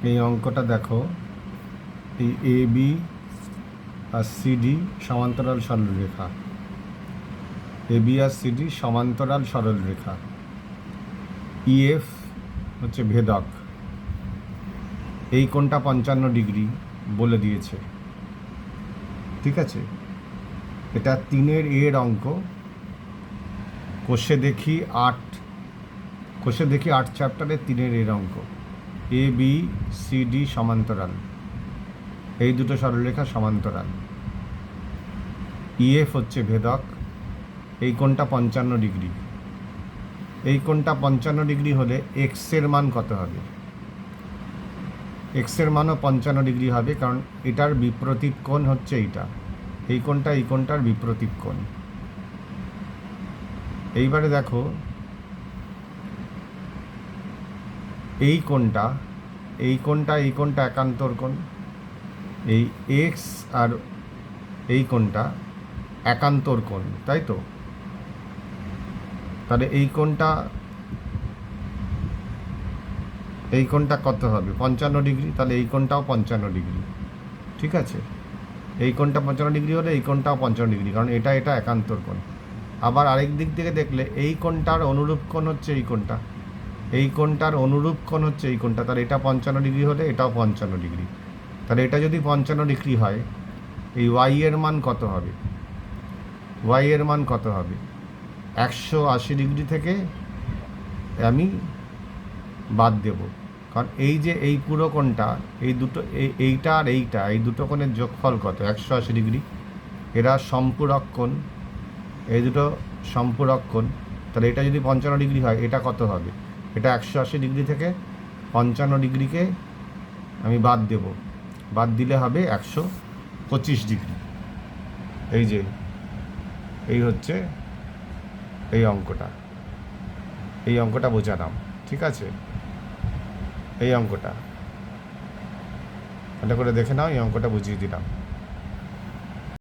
এই অঙ্কটা দেখো, এই এ বি আর সিডি সমান্তরাল সরলরেখা, এ বি আর সিডি সমান্তরাল সরলরেখা, ইএফ হচ্ছে ভেদক, এই কোণটা 55 ডিগ্রি বলে দিয়েছে। ঠিক আছে, এটা 3-এর এর অঙ্ক। কোষে দেখি 8 চ্যাপ্টারে 3-এর এর অঙ্ক। এ বি সি ডি সমান্তরাল, এই দুটো সরলরেখা সমান্তরাল, ইএফ হচ্ছে ভেদক, এই কোণটা 55 ডিগ্রি। এই কোণটা 55 ডিগ্রি হলে এক্সের মান কত হবে? এক্সের মানও 55 ডিগ্রি হবে, কারণ এটার বিপরীত কোণ হচ্ছে এইটা, এই কোণটার বিপরীত কোণ। এইবারে দেখো, এই কোণটা একান্তর কোণ, এই এক্স আর এই কোণটা একান্তর কোণ, তাই তো? তাহলে এই কোণটা কত হবে? 55 ডিগ্রি। তাহলে এই কোণটাও 55 ডিগ্রি। ঠিক আছে, এই কোণটা 55 ডিগ্রি হলে এই কোণটাও 55 ডিগ্রি, কারণ এটা একান্তর কোণ। আবার আরেক দিক থেকে দেখলে এই কোণটার অনুরূপ কোণ হচ্ছে এই কোণটা, এই কোণটার অনুরূপ কোণ হচ্ছে এই কোণটা। তাহলে এটা 55 ডিগ্রি হলে এটাও 55 ডিগ্রি। তাহলে এটা যদি 55 ডিগ্রি হয়, এই ওয়াই এর মান কত হবে? 180 ডিগ্রি থেকে আমি বাদ দেব, কারণ এই যে এই পুরো কোণটা, এই দুটো, এইটা আর এইটা, এই দুটো কোণের যোগফল কত? 180 ডিগ্রি। এরা সম্পূরক কোণ, এই দুটো সম্পূরক কোণ। তাহলে এটা যদি 55 ডিগ্রি হয়, এটা কত হবে? এটা 180 ডিগ্রি থেকে 55 ডিগ্রিকে আমি বাদ দেব, বাদ দিলে হবে 125 ডিগ্রি। এই হচ্ছে এই অঙ্কটা বোঝালাম। ঠিক আছে, এই অঙ্কটা ভালো করে দেখে নাও, এই অঙ্কটা বুঝিয়ে দিলাম।